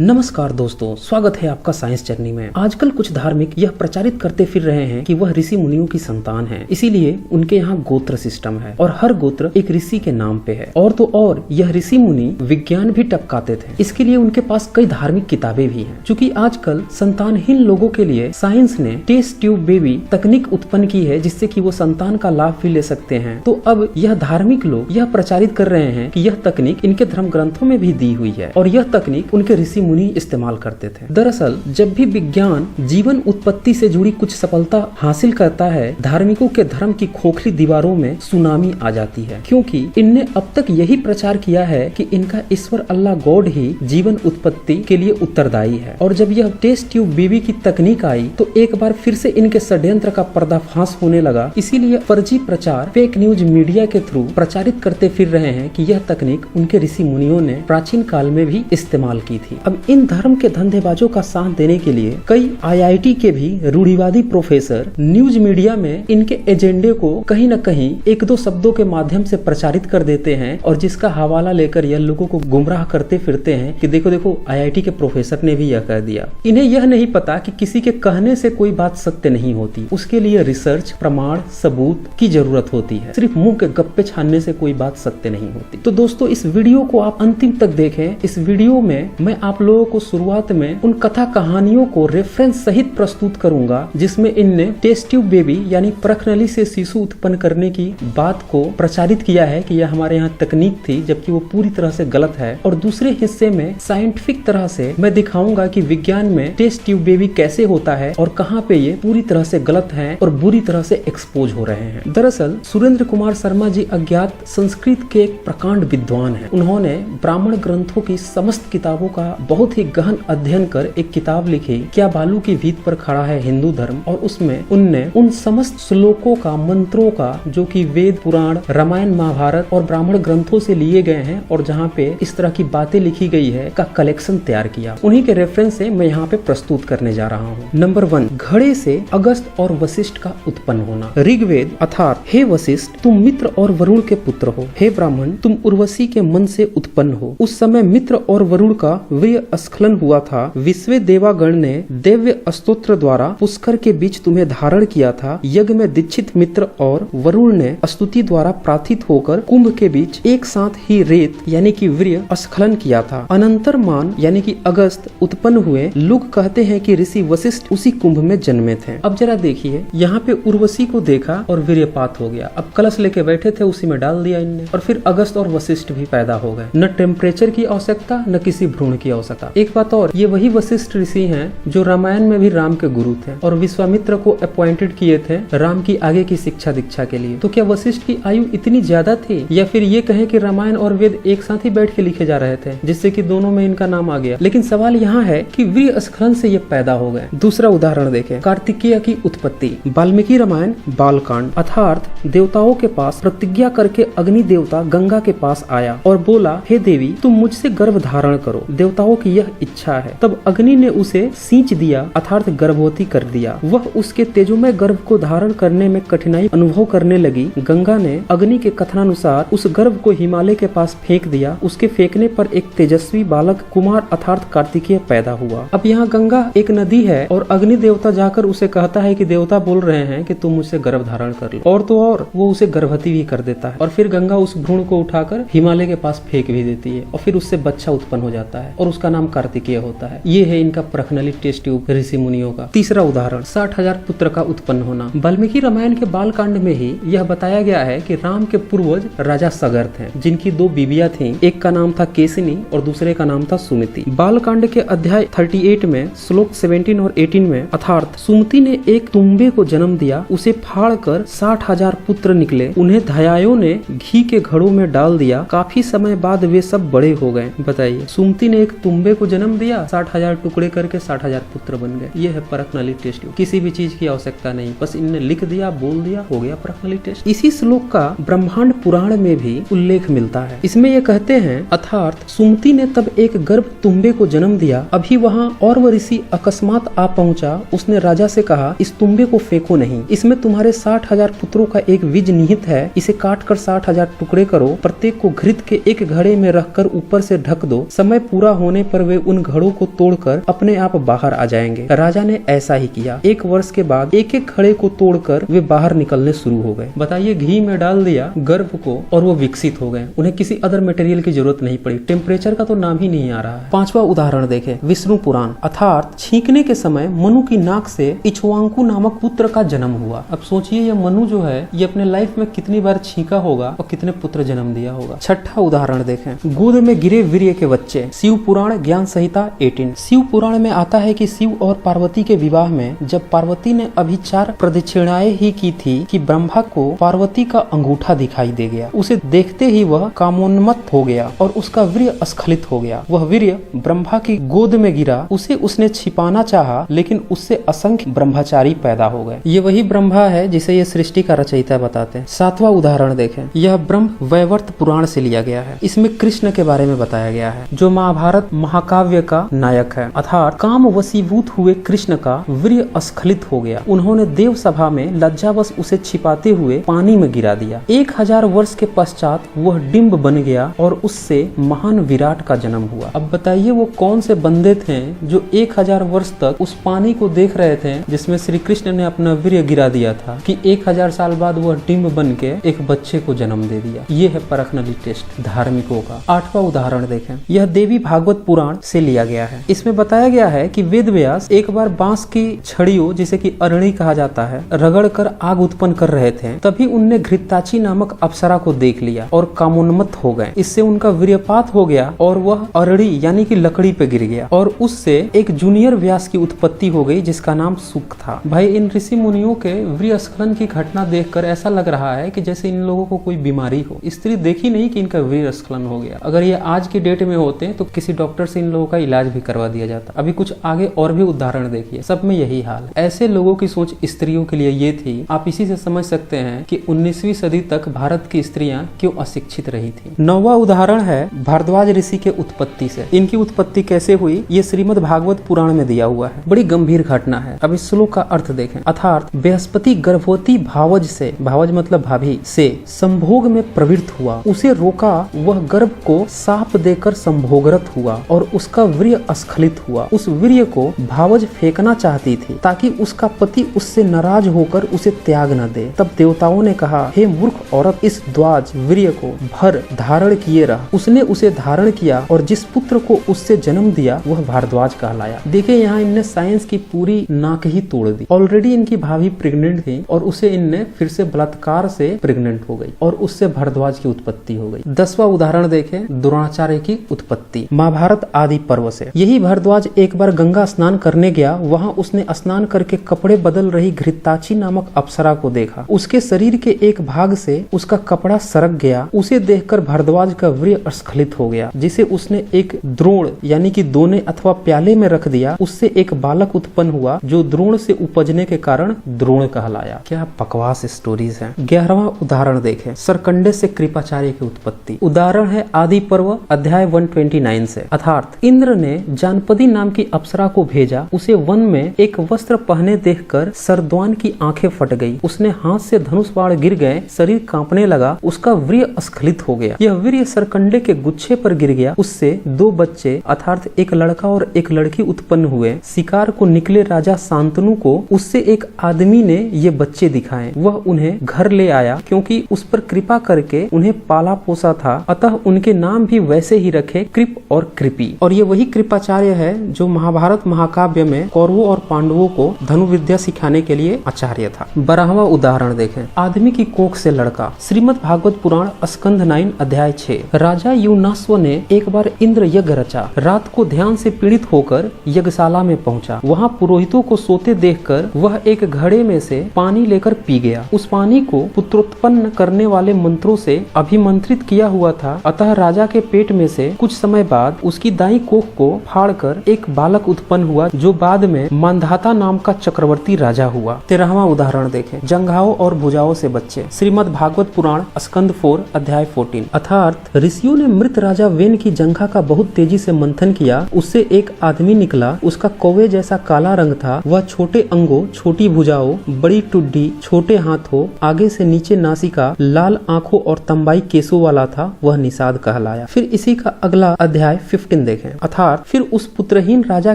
नमस्कार दोस्तों, स्वागत है आपका साइंस जर्नी में। आजकल कुछ धार्मिक यह प्रचारित करते फिर रहे हैं कि वह ऋषि मुनियों की संतान है, इसीलिए उनके यहाँ गोत्र सिस्टम है और हर गोत्र एक ऋषि के नाम पे है। और तो और यह ऋषि मुनि विज्ञान भी टपकाते थे, इसके लिए उनके पास कई धार्मिक किताबें भी हैं। चूँकि आजकल संतानहीन लोगों के लिए साइंस ने टेस्ट ट्यूब बेबी तकनीक उत्पन्न की है, जिससे कि वो संतान का लाभ भी ले सकते हैं। तो अब यह धार्मिक लोग यह प्रचारित कर रहे हैं कि यह तकनीक इनके धर्म ग्रंथों में भी दी हुई है और यह तकनीक उनके ऋषि मुनि इस्तेमाल करते थे। दरअसल जब भी विज्ञान जीवन उत्पत्ति से जुड़ी कुछ सफलता हासिल करता है, धार्मिकों के धर्म की खोखली दीवारों में सुनामी आ जाती है, क्योंकि इनने अब तक यही प्रचार किया है कि इनका ईश्वर अल्लाह गॉड ही जीवन उत्पत्ति के लिए उत्तरदायी है। और जब यह टेस्ट ट्यूब बेबी की तकनीक आई तो एक बार फिर से इनके षड्यंत्र का पर्दाफाश होने लगा। इसीलिए फर्जी प्रचार फेक न्यूज मीडिया के थ्रू प्रचारित करते फिर रहे हैं कि यह तकनीक उनके ऋषि मुनियों ने प्राचीन काल में भी इस्तेमाल की थी। अब इन धर्म के धंधेबाजों का साथ देने के लिए कई IIT के भी रूढ़िवादी प्रोफेसर न्यूज मीडिया में इनके एजेंडे को कहीं न कहीं एक दो शब्दों के माध्यम से प्रचारित कर देते हैं और जिसका हवाला लेकर यह लोगों को गुमराह करते फिरते हैं कि देखो देखो IIT के प्रोफेसर ने भी यह कह दिया। इन्हें यह नहीं पता कि किसी के कहने से कोई बात सत्य नहीं होती, उसके लिए रिसर्च, प्रमाण, सबूत की जरूरत होती है। सिर्फ मुंह के गप्पे छानने से कोई बात सत्य नहीं होती। तो दोस्तों, इस वीडियो को आप अंतिम तक देखें। इस वीडियो में मैं आप लोगों को शुरुआत में उन कथा कहानियों को रेफरेंस सहित प्रस्तुत करूंगा जिसमें इनने टेस्ट ट्यूब बेबी यानी परखनली से शिशु उत्पन्न करने की बात को प्रचारित किया है कि यह हमारे यहाँ तकनीक थी, जबकि वो पूरी तरह से गलत है। और दूसरे हिस्से में साइंटिफिक तरह से मैं दिखाऊंगा कि विज्ञान में टेस्ट ट्यूब बेबी कैसे होता है और कहाँ पे ये पूरी तरह से गलत है और बुरी तरह से एक्सपोज हो रहे हैं। दरअसल सुरेंद्र कुमार शर्मा जी अज्ञात संस्कृत के एक प्रकांड विद्वान है। उन्होंने ब्राह्मण ग्रंथों की समस्त किताबों का बहुत ही गहन अध्ययन कर एक किताब लिखी, क्या बालू की भीत पर खड़ा है हिंदू धर्म। और उसमें उनने उन समस्त श्लोकों का, मंत्रों का, जो कि वेद, पुराण, रामायण, महाभारत और ब्राह्मण ग्रंथों से लिए गए हैं और जहाँ पे इस तरह की बातें लिखी गई है का कलेक्शन तैयार किया। उन्हीं के रेफरेंस से मैं यहाँ पे प्रस्तुत करने जा रहा हूँ। नंबर 1, घड़े से अगस्त और वशिष्ठ का उत्पन्न होना। ऋग्वेद अर्थात हे वशिष्ठ, तुम मित्र और वरुण के पुत्र हो। हे ब्राह्मण, तुम उर्वशी के मन से उत्पन्न हो। उस समय मित्र और वरुण का वीर्य स्खलन हुआ था। विश्व देवागण ने दिव्य स्तोत्र द्वारा पुष्कर के बीच तुम्हें धारण किया था। यज्ञ में दीक्षित मित्र और वरुण ने स्तुति द्वारा प्रार्थित होकर कुंभ के बीच एक साथ ही रेत यानी कि वीर्य स्खलन किया था। अनंतर मान यानी कि अगस्त उत्पन्न हुए। लोग कहते हैं कि ऋषि वशिष्ठ उसी कुंभ में जन्मे थे। अब जरा देखिए, यहाँ पे उर्वशी को देखा और वीर्यपात हो गया। अब कलश लेके बैठे थे, उसी में डाल दिया इनने और फिर अगस्त और वशिष्ठ भी पैदा हो गए। न टेम्परेचर की आवश्यकता, न किसी भ्रूण की आवश्यकता। एक बात और, ये वही वशिष्ठ ऋषि हैं जो रामायण में भी राम के गुरु थे और विश्वामित्र को अपॉइंटेड किए थे राम की आगे की शिक्षा दीक्षा के लिए। तो क्या वशिष्ठ की आयु इतनी ज्यादा थी, या फिर ये कहें कि रामायण और वेद एक साथ ही बैठ के लिखे जा रहे थे जिससे कि दोनों में इनका नाम आ गया। लेकिन सवाल यहाँ है कि वीर्य स्खलन से ये पैदा हो गए। दूसरा उदाहरण देखें, कार्तिकेय की उत्पत्ति। वाल्मीकि रामायण बालकांड। अर्थात देवताओं के पास प्रतिज्ञा करके अग्नि देवता गंगा के पास आया और बोला, हे देवी, तुम मुझसे गर्भ धारण करो। देवताओं की यह इच्छा है। तब अग्नि ने उसे सींच दिया अर्थात गर्भवती कर दिया। वह उसके तेजोमय गर्भ को धारण करने में कठिनाई अनुभव करने लगी। गंगा ने अग्नि के कथनानुसार उस गर्भ को हिमालय के पास फेंक दिया। उसके फेंकने पर एक तेजस्वी बालक कुमार अर्थात कार्तिकेय पैदा हुआ। अब यहाँ गंगा एक नदी है और अग्नि देवता जाकर उसे कहता है कि देवता बोल रहे हैं कि तुम मुझसे गर्भ धारण कर लो, और तो और वो उसे गर्भवती भी कर देता है। और फिर गंगा उस भ्रूण को उठाकर हिमालय के पास फेंक भी देती है और फिर उससे बच्चा उत्पन्न हो जाता है और उसका नाम कार्तिकेय होता है। ये है इनका परखनली टेस्ट ट्यूब ऋषि मुनियों का। तीसरा उदाहरण, 60,000 पुत्र का उत्पन्न होना। वाल्मीकि रामायण के बालकांड में ही यह बताया गया है कि राम के पूर्वज राजा सगर थे, जिनकी 2 बीबियां थीं। एक का नाम था केसिनी और दूसरे का नाम था सुमति। बालकांड के अध्याय 38 में श्लोक 17 और 18 में अर्थात सुमति ने एक तुम्बे को जन्म दिया, उसे फाड़ कर 60,000 पुत्र निकले। उन्हें धयायों ने घी के घड़ों में डाल दिया। काफी समय बाद वे सब बड़े हो गए। बताइए, सुमति ने एक तुम्बे को जन्म दिया, 60,000 टुकड़े करके 60,000 पुत्र बन गए। ये है परखनली टेस्ट ट्यूब। किसी भी चीज की आवश्यकता नहीं, बस इनने लिख दिया, बोल दिया, हो गया परखनली टेस्ट। इसी श्लोक का ब्रह्मांड पुराण में भी उल्लेख मिलता है। इसमें ये कहते हैं, अर्थात सुमति ने तब एक गर्भ तुम्बे को जन्म दिया। अभी वहाँ और वह ऋषि अकस्मात आ पहुँचा। उसने राजा से कहा, इस तुम्बे को फेंको नहीं, इसमें तुम्हारे 60,000 पुत्रों का एक बीज निहित है। इसे काट कर 60,000 टुकड़े करो, प्रत्येक को घृत के एक घड़े में रखकर ऊपर से ढक दो। समय पूरा होने पर वे उन घड़ों को तोड़कर अपने आप बाहर आ जाएंगे। राजा ने ऐसा ही किया। 1 वर्ष के बाद एक एक घड़े को तोड़कर वे बाहर निकलने शुरू हो गए। बताइए, घी में डाल दिया गर्भ को और वो विकसित हो गए। उन्हें किसी अदर मटेरियल की जरूरत नहीं पड़ी। टेम्परेचर का तो नाम ही नहीं आ रहा है। 5वां उदाहरण देखें, विष्णु पुराण। अर्थात छींकने के समय मनु की नाक से इक्ष्वाकु नामक पुत्र का जन्म हुआ। अब सोचिए, यह मनु जो है ये अपने लाइफ में कितनी बार छींका होगा और कितने पुत्र जन्म दिया होगा। 6वां उदाहरण देखें, गोद में गिरे वीर्य के बच्चे। शिव पुराण ज्ञान संहिता 18। शिव पुराण में आता है कि शिव और पार्वती के विवाह में जब पार्वती ने अभी 4 प्रदक्षिणाएं ही की थी कि ब्रह्मा को पार्वती का अंगूठा दिखाई दे गया। उसे देखते ही वह कामोन्मत्त हो गया और उसका वीर्य स्खलित हो गया। वह वीर्य ब्रह्मा की गोद में गिरा। उसे उसने छिपाना चाहा, लेकिन उससे असंख्य ब्रह्मचारी पैदा हो गए। ये वही ब्रह्मा है जिसे ये सृष्टि का रचयिता बताते हैं। 7वां उदाहरण देखें, यह ब्रह्म वैवर्त पुराण से लिया गया है। इसमें कृष्ण के बारे में बताया गया है, जो महाभारत महाकाव्य का नायक है। अर्थात काम वशीभूत हुए कृष्ण का वीर्य स्खलित हो गया। उन्होंने देव सभा में लज्जावश उसे छिपाते हुए पानी में गिरा दिया। 1000 वर्ष के पश्चात वह डिंब बन गया और उससे महान विराट का जन्म हुआ। अब बताइए, वो कौन से बंदे थे जो 1000 वर्ष तक उस पानी को देख रहे थे जिसमें श्री कृष्ण ने अपना वीर्य गिरा दिया था कि 1000 साल बाद वह डिंब बन के एक बच्चे को जन्म दे दिया। ये है परखनली टेस्ट धार्मिकों का। 8वां उदाहरण देखें, यह देवी भागवत पुराण से लिया गया है। इसमें बताया गया है कि वेद व्यास एक बार बांस की छड़ियों, जिसे कि अरणी कहा जाता है, रगड़ कर आग उत्पन्न कर रहे थे। तभी उनने घृताची नामक अप्सरा को देख लिया और कामोन्मत्त हो गए। इससे उनका वीर्यपात हो गया और वह अरणी यानी कि लकड़ी पे गिर गया और उससे एक जूनियर व्यास की उत्पत्ति हो गई जिसका नाम सुक था। भाई, इन ऋषि मुनियों के वीर्य स्खलन की घटना देखकर ऐसा लग रहा है कि जैसे इन लोगों को कोई बीमारी हो। स्त्री देखी नहीं कि इनका वीर्य स्खलन हो गया। अगर ये आज के डेट में होते तो किसी डॉक्टर से इन लोगों का इलाज भी करवा दिया जाता। अभी कुछ आगे और भी उदाहरण देखिए, सब में यही हाल है। ऐसे लोगों की सोच स्त्रियों के लिए ये थी। आप इसी से समझ सकते हैं कि 19वीं सदी तक भारत की स्त्रियां क्यों अशिक्षित रही थी। 9वां उदाहरण है भारद्वाज ऋषि के उत्पत्ति से। इनकी उत्पत्ति कैसे हुई ये श्रीमद् भागवत पुराण में दिया हुआ है। बड़ी गंभीर घटना है। अब इस श्लोक का अर्थ देखें। अर्थात बृहस्पति गर्भवती भावज से, भावज मतलब भाभी, से संभोग में प्रवृत्त हुआ। उसे रोका, वह गर्भ को साप देकर संभोगरत हुआ और उसका वीर्य स्खलित हुआ। उस वीर्य को भावज फेंकना चाहती थी ताकि उसका पति उससे नाराज होकर उसे त्याग न दे। तब देवताओं ने कहा, हे मूर्ख औरत, इस द्वाज वीर्य को भर धारण किए रह। उसने उसे धारण किया और जिस पुत्र को उससे जन्म दिया वह भारद्वाज कहलाया। देखिए, यहाँ इनने साइंस की पूरी नाक ही तोड़ दी। ऑलरेडी इनकी भाभी प्रेग्नेंट थी और उसे इनने फिर से बलात्कार से प्रेग्नेंट हो गई और उससे भारद्वाज की उत्पत्ति हो गई। 10वां उदाहरण देखें, द्रोणाचार्य की उत्पत्ति। महाभारत आदि पर्व से। यही भारद्वाज एक बार गंगा स्नान करने गया। वहाँ उसने स्नान करके कपड़े बदल रही घृताची नामक अप्सरा को देखा। उसके शरीर के एक भाग से उसका कपड़ा सरक गया। उसे देखकर भारद्वाज का वीर्य स्खलित हो गया, जिसे उसने एक द्रोण यानी कि दोने अथवा प्याले में रख दिया। उससे एक बालक उत्पन्न हुआ जो द्रोण से उपजने के कारण द्रोण कहलाया। क्या बकवास स्टोरीज हैं। 11वां उदाहरण देखें, सरकंडे से कृपाचार्य की उत्पत्ति। उदाहरण है आदि पर्व अध्याय 129 से। अर्थात इंद्र ने जानपदी नाम की अप्सरा को भेजा। उसे वन में एक वस्त्र पहने देखकर सरद्वान की आंखें फट गई। उसने हाथ से धनुष बाण गिर गए, शरीर कांपने लगा, उसका वीर्य स्खलित हो गया। यह वीर्य सरकंडे के गुच्छे पर गिर गया। उससे 2 बच्चे अर्थात एक लड़का और एक लड़की उत्पन्न हुए। शिकार को निकले राजा शांतनु को उससे एक आदमी ने ये बच्चे दिखाए। वह उन्हें घर ले आया क्योंकि उस पर कृपा करके उन्हें पाला पोसा था, अतः उनके नाम भी वैसे ही रखे, कृप और कृपी। और ये वही कृपाचार्य है जो महाभारत महाकाव्य में कौरवों और पांडवों को धनुर्विद्या सिखाने के लिए आचार्य था। 12वां उदाहरण देखें, आदमी की कोख से लड़का। श्रीमद् भागवत पुराण स्कंध 9 अध्याय 6। राजा युनास्व ने एक बार इंद्र यज्ञ रचा। रात को ध्यान से पीड़ित होकर यज्ञशाला में पहुंचा। वहां पुरोहितों को सोते देखकर वह एक घड़े में से पानी लेकर पी गया। उस पानी को पुत्रोत्पन्न करने वाले मंत्रों से अभिमंत्रित किया हुआ था, अतः राजा के पेट में से कुछ समय बाद उसकी दाई कोख को फाड़कर एक बालक उत्पन्न हुआ जो बाद में मांधाता नाम का चक्रवर्ती राजा हुआ। 13वां उदाहरण देखें, जंघाओं और भुजाओं से बच्चे। श्रीमद् भागवत पुराण स्कंद 4 अध्याय 14। अर्थात ऋषियों ने मृत राजा वेन की जंघा का बहुत तेजी से मंथन किया। उससे एक आदमी निकला। उसका कौवे जैसा काला रंग था। वह छोटे अंगों, छोटी भुजाओं, बड़ी टुड्डी, छोटे हाथों, आगे से नीचे नासिका, लाल आंखों और तंबाई केसों वाला था। वह निषाद कहलाया। फिर इसी का अगला अध्याय 15 देखें। अर्थात फिर उस पुत्रहीन राजा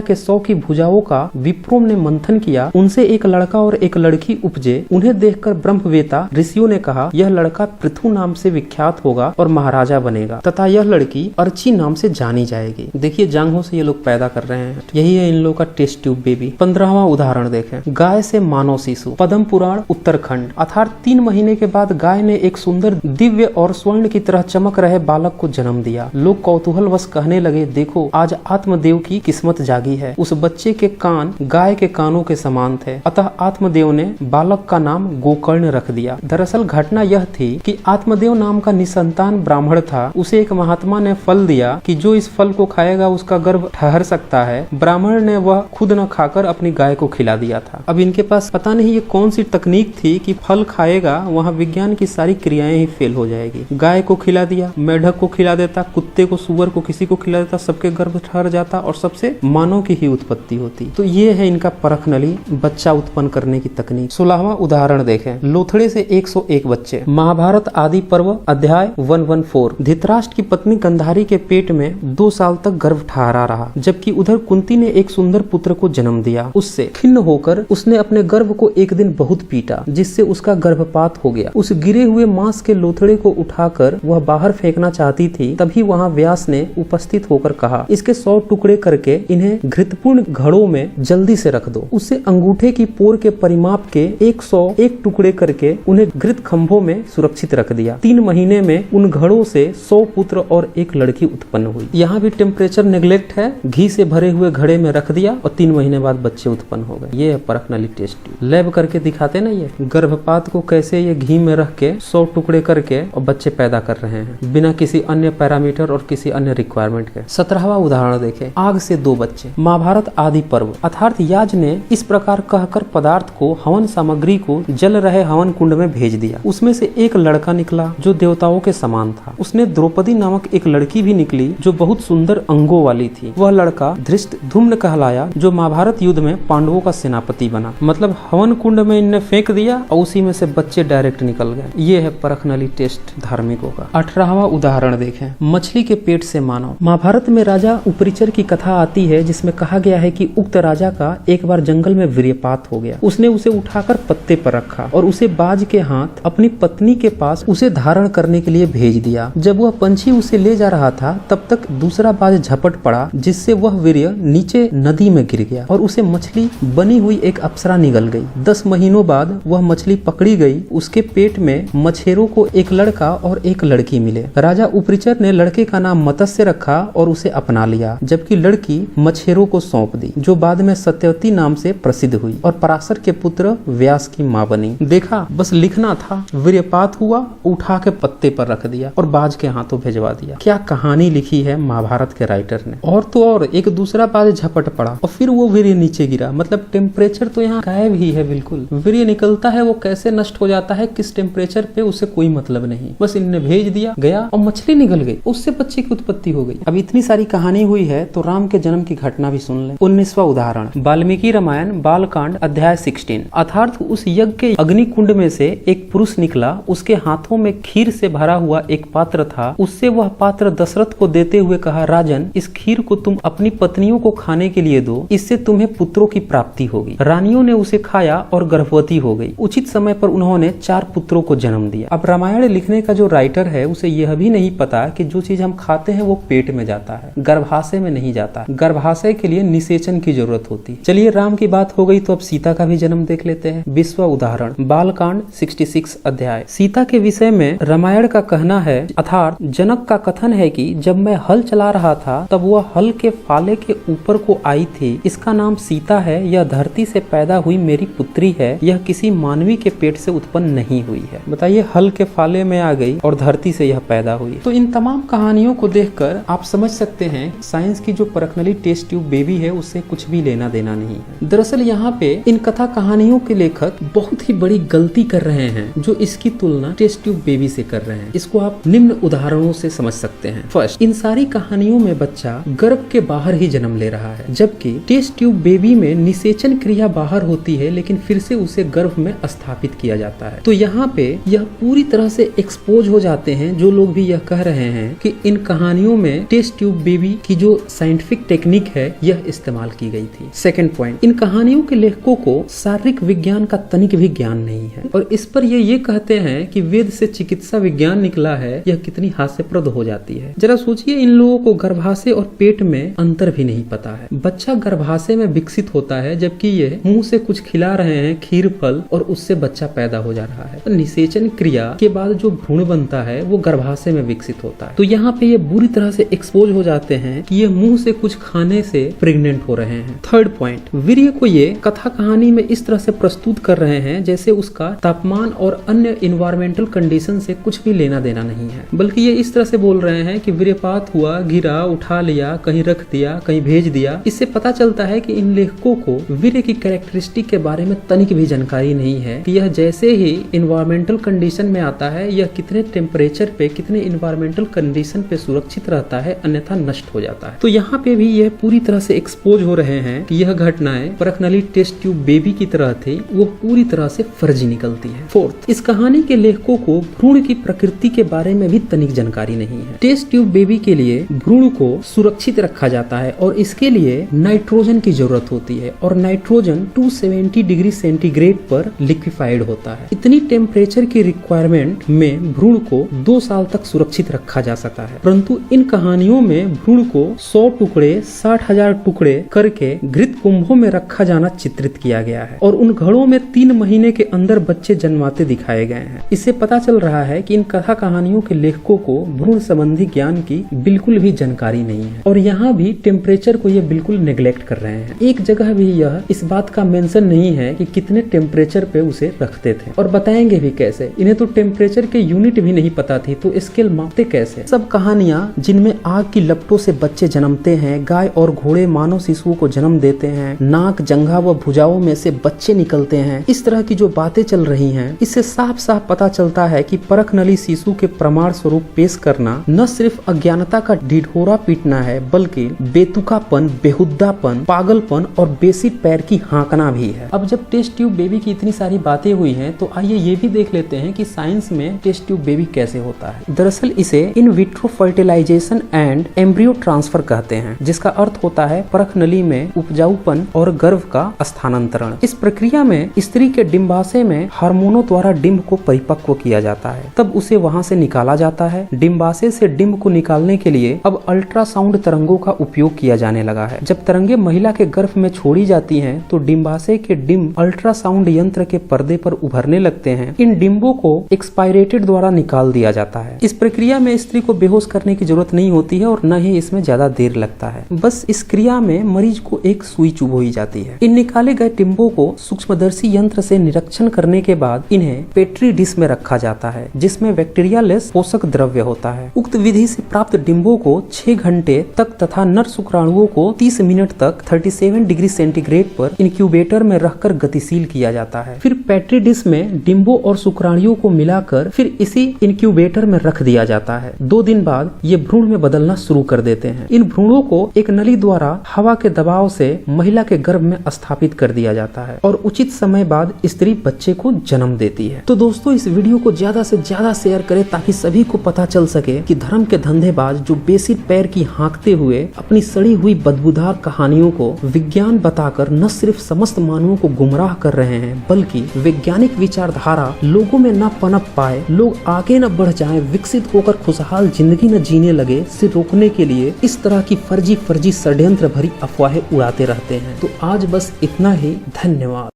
के 100 की भुजाओं का विप्रों ने मंथन किया, उनसे एक लड़का और एक लड़की उपजे। उन्हें देखकर ब्रह्मवेता ऋषियों ने कहा, यह लड़का पृथु नाम से विख्यात होगा और महाराजा बनेगा तथा यह लड़की अर्ची नाम से जानी जाएगी। देखिए जांघों से ये लोग पैदा कर रहे हैं। यही है इन लोगों का टेस्ट ट्यूब बेबी। 15वां उदाहरण देखें। गाय से मानव शिशु। पद्म पुराण उत्तराखंड। अर्थात 3 महीने के बाद गाय ने एक सुंदर दिव्य और स्वर्ण की तरह चमक रहे बालक को जन्म दिया। लोग कौतूहलवश कहने लगे, देखो आज आत्मदेव की किस्मत जागी है। उस बच्चे के कान गाय के कानों के समान थे, अतः आत्मदेव ने बालक का नाम गोकर्ण रख दिया। दरअसल घटना यह थी कि आत्मदेव नाम का निसंतान ब्राह्मण था। उसे एक महात्मा ने फल दिया कि जो इस फल को खाएगा उसका गर्भ ठहर सकता है। ब्राह्मण ने वह खुद न खाकर अपनी गाय को खिला दिया था। अब इनके पास पता नहीं ये कौन सी तकनीक थी कि फल खाएगा वहाँ विज्ञान की सारी क्रियाएं ही फेल हो जाएगी। गाय को खिला दिया, मेढक को खिला देता, कुत्ते को, सुअर को, किसी को खिला देता, सबके गर्भ ठहर जाता और सबसे मानव की ही उत्पत्ति होती। तो ये है इनका परख नली बच्चा उत्पन्न करने की तकनीक। 16वां उदाहरण देखें। लोथड़े से 101 बच्चे। महाभारत आदि पर्व अध्याय 114। धृतराष्ट्र की पत्नी गंधारी के पेट में 2 साल तक गर्भ ठहरा रहा, जबकि उधर कुंती ने एक सुंदर पुत्र को जन्म दिया। उससे खिन्न होकर उसने अपने गर्भ को एक दिन बहुत पीटा, जिससे उसका गर्भपात हो गया। उस गिरे हुए मांस के लोथड़े को उठाकर वह बाहर फेंकना चाहती थी, तभी वहां व्यास ने उपस्थित होकर कहा, इसके 100 टुकड़े करके इन्हें घृतपूर्ण घड़ों में जल्दी से रख दो। उससे अंगूठे की पोर के परिमाप के 101 टुकड़े करके उन्हें घृत खंभों में सुरक्षित रख दिया। 3 महीने में उन घड़ों से 100 पुत्र और एक लड़की उत्पन्न हुई। यहाँ भी टेम्परेचर नेग्लेक्ट है। घी से भरे हुए घड़े में रख दिया और 3 महीने बाद बच्चे उत्पन्न हो गए। ये है परख नली टेस्ट। लैब करके दिखाते ना ये गर्भपात को कैसे ये घी में रख के 100 टुकड़े करके और बच्चे पैदा कर रहे हैं बिना किसी अन्य पैरामीटर और किसी अन्य रिक्वायरमेंट के। 17वां उदाहरण देखें। आग से 2 बच्चे। महाभारत आदि पर्व। अर्थात याज ने इस प्रकार कहकर पदार्थ को, हवन सामग्री को जल रहे हवन कुंड में भेज दिया। उसमें से एक लड़का निकला जो देवताओं के समान था। उसने द्रौपदी नामक एक लड़की भी निकली जो बहुत सुंदर अंगों वाली थी। वह लड़का धृष्टद्युम्न कहलाया, जो महाभारत युद्ध में पांडवों का सेनापति बना। मतलब हवन कुंड में इन्हें फेंक दिया और उसी में से बच्चे डायरेक्ट निकल गए। ये है परख नली टेस्ट धार्मिकों का। 18वां उदाहरण देखें। मछली के पेट से मानव। महाभारत में राजा उपरिचर की कथा आती है, जिसमें कहा गया है कि उक्त राजा का एक बार जंगल में वीर्यपात हो गया। उसने उसे उठाकर पत्ते पर रखा और उसे बाज के हाथ अपनी पत्नी के पास उसे धारण करने के लिए भेज दिया। जब वह पंछी उसे ले जा रहा था तब तक दूसरा बाज झपट पड़ा, जिससे वह वीर्य नीचे नदी में गिर गया और उसे मछली बनी हुई एक अप्सरा निगल गई। 10 महीनों बाद वह मछली पकड़ी गई। उसके पेट में मछेरों को एक लड़का और एक लड़की मिले। राजा उपरिचर ने लड़के का नाम मत्स्य रखा और उसे अपना लिया, जबकि लड़की मछेरों को सौंप दी, जो बाद में सत्यवती नाम से प्रसिद्ध हुई और पराशर के पुत्र व्यास की माँ बनी। देखा, बस लिखना था। वीर्यपात हुआ, उठा के पत्ते पर रख दिया और बाज के हाथों भेजवा दिया। क्या कहानी लिखी है महाभारत के राइटर ने। और तो और एक दूसरा बाज झपट पड़ा और फिर वो वीर्य नीचे गिरा। मतलब टेम्परेचर तो यहाँ गायब ही है बिल्कुल। वीर्य निकलता है, वो कैसे नष्ट हो जाता है, किस टेम्परेचर पे, उससे कोई मतलब नहीं। बस इन्हें भेज दिया, गया और मछली निकल गई, उससे बच्चे की उत्पत्ति हो गई। अब इतनी सारी कहानी हुई है तो राम के जन्म की घटना भी सुन ले। 19वां उदाहरण। वाल्मीकि रामायण बालकांड अध्याय 16। अर्थात उस यज्ञ के अग्नि कुंड में से एक पुरुष निकला। उसके हाथों में खीर से भरा हुआ एक पात्र था। उससे वह पात्र दशरथ को देते हुए कहा, राजन, इस खीर को तुम अपनी पत्नियों को खाने के लिए दो, इससे तुम्हें पुत्रों की प्राप्ति होगी। रानियों ने उसे खाया और गर्भवती हो गई। उचित समय पर उन्होंने 4 पुत्रों को जन्म दिया। अब रामायण लिखने का जो राइटर है उसे यह भी नहीं पता कि जो चीज हम खाते हैं वो पेट में जाता है, गर्भाशय में नहीं जाता। गर्भाशय के लिए निषेचन की जरूरत होती। चलिए, राम की बात हो गई तो अब सीता का भी जन्म देख लेते हैं। 20वां उदाहरण। बालकांड 66 अध्याय। सीता के विषय में रामायण का कहना है, अर्थात जनक का कथन है कि जब मैं हल चला रहा था तब वह हल के फाले के ऊपर को आई थी। इसका नाम सीता है। यह धरती से पैदा हुई मेरी पुत्री है। यह किसी मानवी के पेट से उत्पन्न नहीं हुई है। बताइए, हल के फाले में आ गई और धरती से यह पैदा हुई। तो इन तमाम कहानियों को देखकर आप समझ सकते हैं साइंस की जो परख नली टेस्ट ट्यूब बेबी है उससे कुछ भी लेना देना नहीं है। दरअसल यहाँ पे इन कथा कहानियों के लेखक बहुत ही बड़ी गलती कर रहे हैं जो इसकी तुलना टेस्ट ट्यूब बेबी से कर रहे हैं। इसको आप निम्न उदाहरणों से समझ सकते हैं। फर्स्ट, इन सारी कहानियों में बच्चा गर्भ के बाहर ही जन्म ले रहा है, जबकि टेस्ट ट्यूब बेबी में निषेचन क्रिया बाहर होती है लेकिन फिर से उसे गर्भ में स्थापित किया जाता है। तो यहाँ पे यह पूरी तरह से एक्सपोज हो जाते हैं जो लोग भी यह कह रहे हैं कि इन कहानियों में टेस्ट ट्यूब ट्यूब बेबी की जो साइंटिफिक टेक्निक है यह इस्तेमाल की गई थी। सेकंड पॉइंट, इन कहानियों के लेखकों को शारीरिक विज्ञान का तनिक भी ज्ञान नहीं है और इस पर ये कहते हैं कि वेद से चिकित्सा विज्ञान निकला है, यह कितनी हास्यप्रद हो जाती है। जरा सोचिए, इन लोगों को गर्भाशय और पेट में अंतर भी नहीं पता है। बच्चा गर्भाशय में विकसित होता है जबकि ये मुंह से कुछ खिला रहे हैं, खीर फल, और उससे बच्चा पैदा हो जा रहा है। तो निषेचन क्रिया के बाद जो भ्रूण बनता है वो गर्भाशय में विकसित होता है। तो यहाँ पे ये बुरी तरह से एक्सपोज हो जाते हैं कि ये मुंह से कुछ खाने से प्रेग्नेंट हो रहे हैं। थर्ड पॉइंट, वीर्य को ये कथा कहानी में इस तरह से प्रस्तुत कर रहे हैं जैसे उसका तापमान और अन्य इन्वायरमेंटल कंडीशन से कुछ भी लेना देना नहीं है, बल्कि ये इस तरह से बोल रहे हैं कि वीर्यपात हुआ, गिरा, उठा लिया, कहीं रख दिया, कहीं भेज दिया। इससे पता चलता है कि इन लेखकों को वीर्य की कैरेक्टरिस्टिक के बारे में तनिक भी जानकारी नहीं है कि यह जैसे ही इन्वायरमेंटल कंडीशन में आता है यह कितने टेम्परेचर पे, कितने इन्वायरमेंटल कंडीशन पे सुरक्षित रहता है, अन्यथा नष्ट हो जाता है। तो यहाँ पे भी यह पूरी तरह से एक्सपोज हो रहे हैं कि यह घटनाएं परखनली टेस्ट ट्यूब बेबी की तरह थी, वो पूरी तरह से फर्जी निकलती है। फोर्थ, इस कहानी के लेखकों को भ्रूण की प्रकृति के बारे में भी तनिक जानकारी नहीं है। टेस्ट ट्यूब बेबी के लिए भ्रूण को सुरक्षित रखा जाता है और इसके लिए नाइट्रोजन की जरूरत होती है और नाइट्रोजन 270 डिग्री सेंटीग्रेड पर लिक्विफाइड होता है। इतनी टेम्परेचर की रिक्वायरमेंट में भ्रूण को 2 साल तक सुरक्षित रखा जा सकता है, परंतु इन कहानियों में भ्रूण को 100 टुकड़े, 60,000 टुकड़े करके घृत कुंभों में रखा जाना चित्रित किया गया है और उन घड़ों में 3 महीने के अंदर बच्चे जन्माते दिखाए गए हैं। इससे पता चल रहा है कि इन कथा कहानियों के लेखकों को भ्रूण संबंधी ज्ञान की बिल्कुल भी जानकारी नहीं है और यहाँ भी टेम्परेचर को ये बिल्कुल नेग्लेक्ट कर रहे हैं। एक जगह भी यह इस बात का मेंशन नहीं है कि कितने टेम्परेचर पे उसे रखते थे और बताएंगे भी कैसे। इन्हें तो टेम्परेचर के यूनिट भी नहीं पता थी, तो स्केल मापते कैसे। सब कहानियां जिनमें आग की लपटों से बच्चे जन्मते हैं, गाय और घोड़े मानव शिशुओं को जन्म देते हैं, नाक, जंघा व भुजाओं में से बच्चे निकलते हैं, इस तरह की जो बातें चल रही हैं, इससे साफ साफ पता चलता है कि परख नली शिशु के प्रमाण स्वरूप पेश करना न सिर्फ अज्ञानता का ढिढोरा पीटना है, बल्कि बेतुकापन, बेहुद्दापन, पागलपन और बेसिक पैर की हाँकना भी है। अब जब टेस्ट ट्यूब बेबी की इतनी सारी बातें हुई हैं, तो आइए ये भी देख लेते हैं कि साइंस में टेस्ट ट्यूब बेबी कैसे होता है। दरअसल इसे in vitro fertilisation and embryo transfer कहते हैं, जिसका अर्थ होता है परख नली में उपजाऊपन और गर्भ का स्थानांतरण। इस प्रक्रिया में स्त्री के डिंबाशय में हार्मोनों द्वारा डिंब को परिपक्व किया जाता है, तब उसे वहां से निकाला जाता है। डिंबाशय से डिंब को निकालने के लिए अब अल्ट्रासाउंड तरंगों का उपयोग किया जाने लगा है। जब तरंगे महिला के गर्भ में छोड़ी जाती हैं, तो डिंबाशय के डिंब अल्ट्रासाउंड यंत्र के पर्दे पर उभरने लगते हैं। इन डिंबों को एक्सपायरेटेड द्वारा निकाल दिया जाता है। इस प्रक्रिया में स्त्री को बेहोश करने की जरूरत नहीं होती है और न ही इसमें ज्यादा देर लगता है। बस इस क्रिया में मरीज को एक सुई चुभोई जाती है। इन निकाले गए डिंबों को सूक्ष्मदर्शी यंत्र से निरीक्षण करने के बाद इन्हें पेट्री डिश में रखा जाता है, जिसमें बैक्टीरिया लेस पोषक द्रव्य होता है। उक्त विधि से प्राप्त डिंबों को 6 घंटे तक तथा नर शुक्राणुओं को 30 मिनट तक 37 डिग्री सेंटीग्रेड पर इंक्यूबेटर में रखकर गतिशील किया जाता है। फिर पेट्री डिश में डिंबों और शुक्राणुओं को मिलाकर फिर इसी इंक्यूबेटर में रख दिया जाता है। 2 दिन बाद ये भ्रूण में बदलना शुरू कर देते हैं। इन भ्रूणों को एक नली द्वारा हवा के दबाव से महिला के गर्भ में स्थापित कर दिया जाता है और उचित समय बाद स्त्री बच्चे को जन्म देती है। तो दोस्तों, इस वीडियो को ज्यादा से ज्यादा शेयर करें ताकि सभी को पता चल सके कि धर्म के धंधेबाज जो बेसिक पैर की हाँकते हुए अपनी सड़ी हुई बदबूदार कहानियों को विज्ञान बताकर न सिर्फ समस्त मानवों को गुमराह कर रहे हैं, बल्कि वैज्ञानिक विचारधारा लोगों में न पनप पाए, लोग आगे न बढ़ जाएं, विकसित होकर खुशहाल जिंदगी न जीने लगे, से रोकने के लिए इस तरह की फर्जी षड्यंत्र भरी अफवाहें उड़ाते रहते हैं। तो आज बस इतना ही। धन्यवाद।